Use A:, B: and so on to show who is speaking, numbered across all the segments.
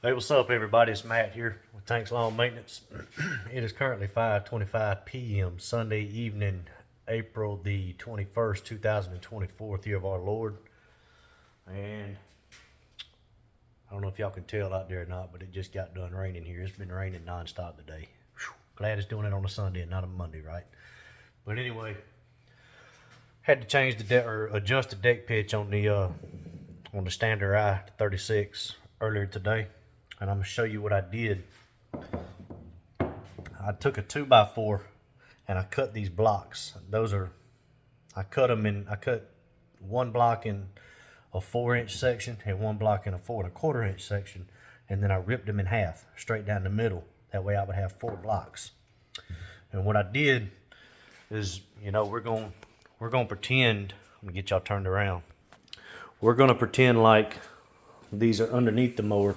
A: Hey, what's up, everybody? It's Matt here with Tanks Lawn Maintenance. It is currently 5:25 p.m. Sunday evening, April the 21st, 2024, year of our Lord. And I don't know if y'all can tell out there or not, but it just got done raining here. It's been raining nonstop today. Whew. Glad it's doing it on a Sunday and not a Monday, right? But anyway, had to change the deck or adjust the deck pitch on the standard eye 36 earlier today. And I'm gonna show you what I did. I took a 2x4 and I cut these blocks. I cut one block in a 4-inch section and one block in a 4 1/4 inch section. And then I ripped them in half, straight down the middle. That way I would have 4 blocks. And what I did is, we're gonna pretend, let me get y'all turned around. We're gonna pretend like these are underneath the mower.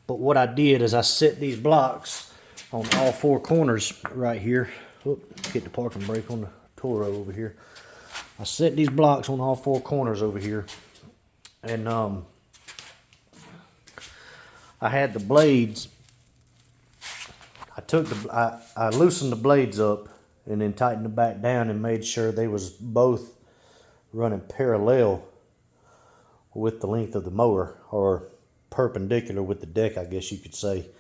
A: But what I did is I set these blocks on all 4 corners right here. Hit the parking brake on the Toro over here. I set these blocks on all 4 corners over here. And I had the blades. I loosened the blades up and then tightened them back down and made sure they was both running parallel with the length of the mower, or perpendicular with the deck, I guess you could say.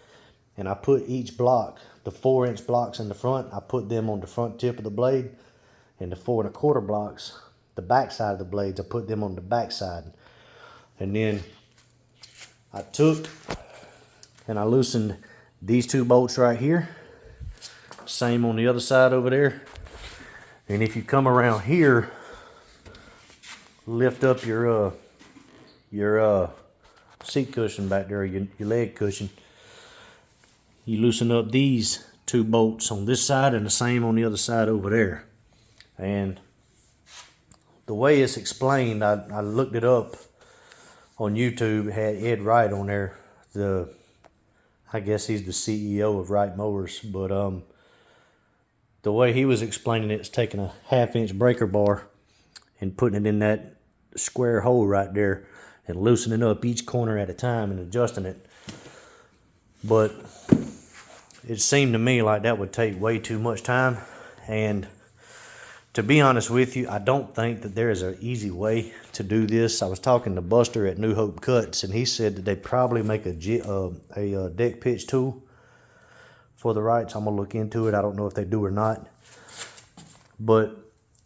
A: And I put each block, the 4-inch blocks in the front, I put them on the front tip of the blade, and the 4 1/4 blocks, the back side of the blades, I put them on the back side. And then I took and I loosened these 2 bolts right here. Same on the other side over there. And if you come around here, lift up your seat cushion back there, your leg cushion, you loosen up these 2 bolts on this side and the same on the other side over there. And the way it's explained, I looked it up on YouTube. It had Ed Wright on there. I guess he's the CEO of Wright Mowers, but the way he was explaining it's taking a 1/2-inch breaker bar and putting it in that square hole right there and loosening up each corner at a time and adjusting it. But it seemed to me like that would take way too much time. And to be honest with you, I don't think that there is an easy way to do this. I was talking to Buster at New Hope Cuts, and he said that they probably make a deck pitch tool for the Wrights. I'm going to look into it. I don't know if they do or not. But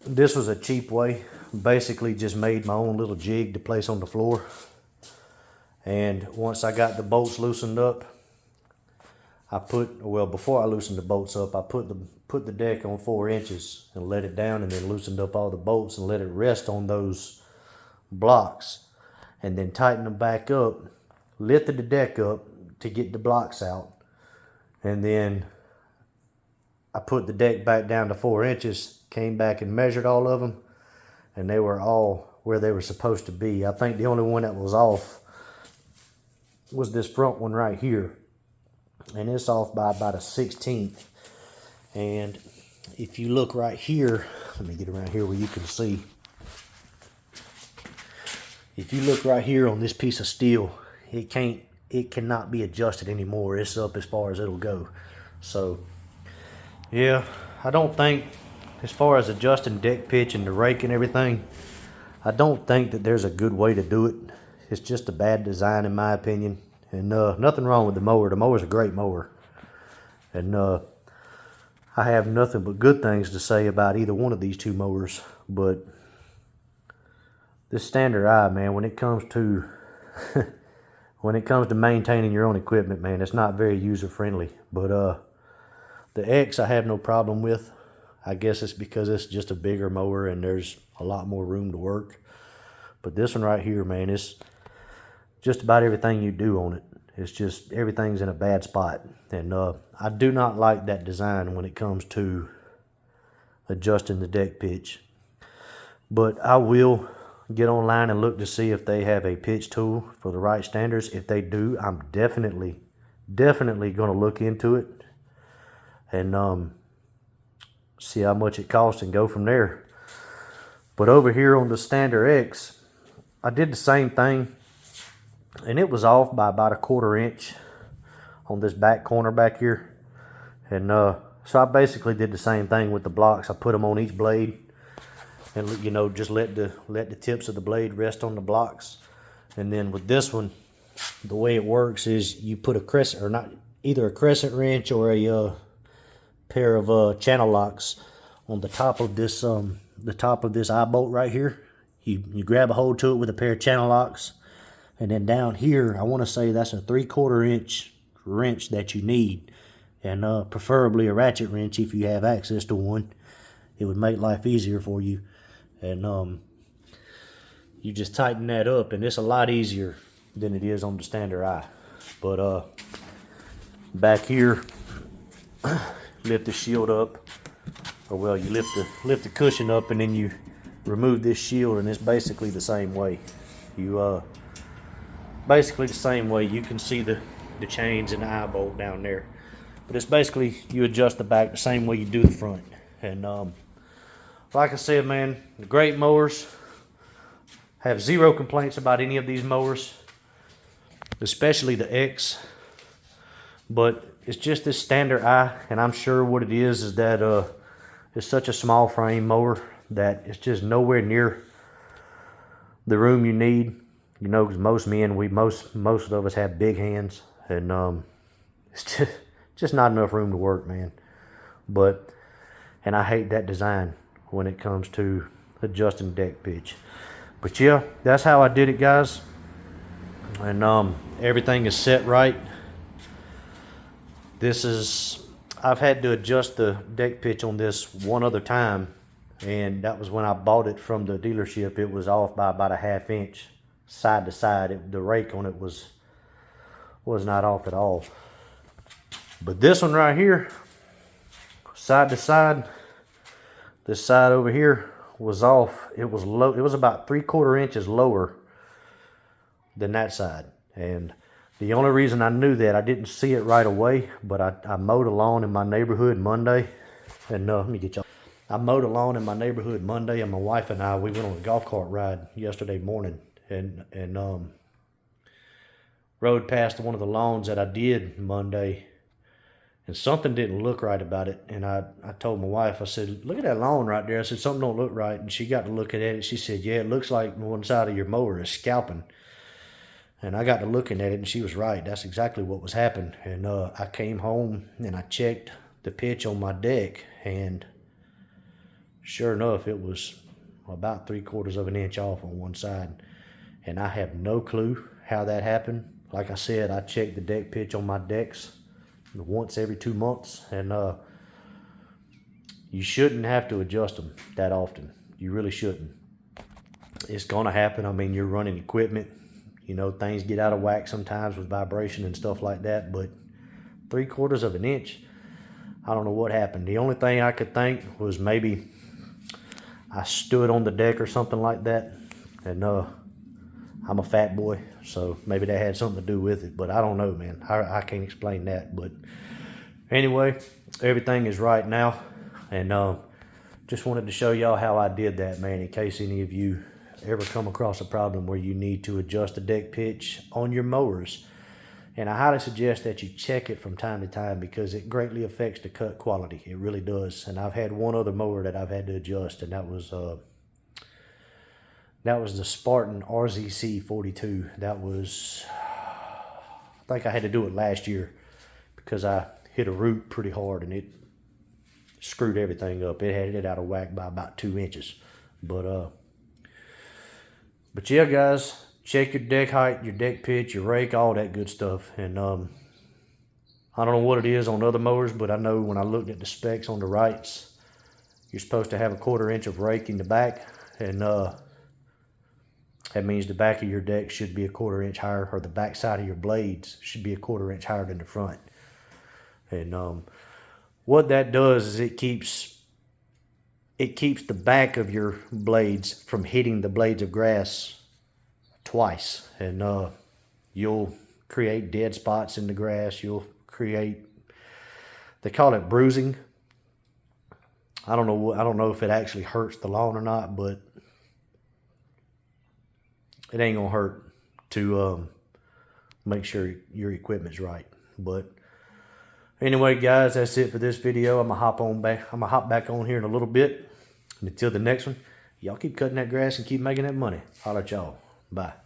A: this was a cheap way. Basically just made my own little jig to place on the floor. And once I got the bolts loosened up, before I loosened the bolts up, I put the deck on 4 inches and let it down, and then loosened up all the bolts and let it rest on those blocks, and then tightened them back up, lifted the deck up to get the blocks out, and then I put the deck back down to 4 inches, came back and measured all of them, and they were all where they were supposed to be. I think the only one that was off was this front one right here. And it's off by about a 1/16. And if you look right here, let me get around here where you can see. If you look right here on this piece of steel, it cannot be adjusted anymore. It's up as far as it'll go. So yeah, I don't think, as far as adjusting deck pitch and the rake and everything, I don't think that there's a good way to do it. It's just a bad design in my opinion. And nothing wrong with the mower. The mower's a great mower. And I have nothing but good things to say about either one of these 2 mowers. But this standard eye, man, when it comes to maintaining your own equipment, man, it's not very user friendly. But the X I have no problem with. I guess it's because it's just a bigger mower and there's a lot more room to work. But this one right here, man, it's just about everything you do on it. It's just everything's in a bad spot. And I do not like that design when it comes to adjusting the deck pitch. But I will get online and look to see if they have a pitch tool for the Wright standards. If they do, I'm definitely going to look into it and see how much it costs and go from there. But over here on the Standard X, I did the same thing, and it was off by about a 1/4 inch. on this back corner back here. And so I basically did the same thing with the blocks. I put them on each blade, and you know, just let the tips of the blade rest on the blocks. And then with this one, the way it works is you put a crescent, or not, either a crescent wrench or a pair of channel locks on the top of this eye bolt right here. You grab a hold to it with a pair of channel locks, and then down here, I want to say that's a 3/4 inch wrench that you need, and preferably a ratchet wrench if you have access to one. It would make life easier for you. And you just tighten that up, and it's a lot easier than it is on the standard eye. But back here, lift the shield up, or well, you lift the cushion up, and then you remove this shield, and it's basically the same way. Basically the same way. You can see the chains and the eye bolt down there, but it's basically you adjust the back the same way you do the front. And like I said, man, the great mowers. Have zero complaints about any of these mowers, especially the X. But it's just this standard eye, and I'm sure what it is that it's such a small frame mower that it's just nowhere near the room you need. You know, because most men, most of us have big hands, and it's just not enough room to work, man. And I hate that design when it comes to adjusting deck pitch. But yeah, that's how I did it, guys. And everything is set right. I've had to adjust the deck pitch on this one other time, and that was when I bought it from the dealership. It was off by about a 1/2 inch side to side. The rake on it was not off at all. But this one right here, side to side, this side over here was off. It was low. It was about 3/4 inches lower than that side. And the only reason I knew that, I didn't see it right away, but I mowed a lawn in my neighborhood Monday. And let me get y'all. I mowed a lawn in my neighborhood Monday, and my wife and I, we went on a golf cart ride yesterday morning, and rode past one of the lawns that I did Monday. And something didn't look right about it. And I told my wife, I said, look at that lawn right there. I said, something don't look right. And she got to looking at it. She said, yeah, it looks like one side of your mower is scalping. And I got to looking at it, and she was right. That's exactly what was happening. And I came home, and I checked the pitch on my deck. And sure enough, it was about 3/4 of an inch off on one side. And I have no clue how that happened. Like I said, I checked the deck pitch on my decks once every 2 months, and you shouldn't have to adjust them that often. You really shouldn't. It's gonna happen. I mean, you're running equipment, you know, things get out of whack sometimes with vibration and stuff like that, but 3/4 of an inch, I don't know what happened. The only thing I could think was maybe I stood on the deck or something like that, and I'm a fat boy, so maybe that had something to do with it, but I don't know, man. I can't explain that. But anyway, everything is right now, and just wanted to show y'all how I did that, man, in case any of you ever come across a problem where you need to adjust the deck pitch on your mowers. And I highly suggest that you check it from time to time, because it greatly affects the cut quality. It really does. And I've had one other mower that I've had to adjust, and that was the Spartan RZC 42. That was, I think I had to do it last year because I hit a root pretty hard and it screwed everything up. It had it out of whack by about 2 inches. But yeah, guys, check your deck height, your deck pitch, your rake, all that good stuff. And I don't know what it is on other mowers, but I know when I looked at the specs on the Wrights, you're supposed to have a 1/4 inch of rake in the back, and that means the back of your deck should be a 1/4 inch higher, or the back side of your blades should be a 1/4 inch higher than the front. And what that does is it keeps the back of your blades from hitting the blades of grass twice. And you'll create dead spots in the grass. You'll create, they call it bruising. I don't know if it actually hurts the lawn or not, but it ain't gonna hurt to make sure your equipment's right. But anyway, guys, that's it for this video. I'm gonna hop back on here in a little bit. And until the next one, y'all keep cutting that grass and keep making that money. Holla at y'all. Bye.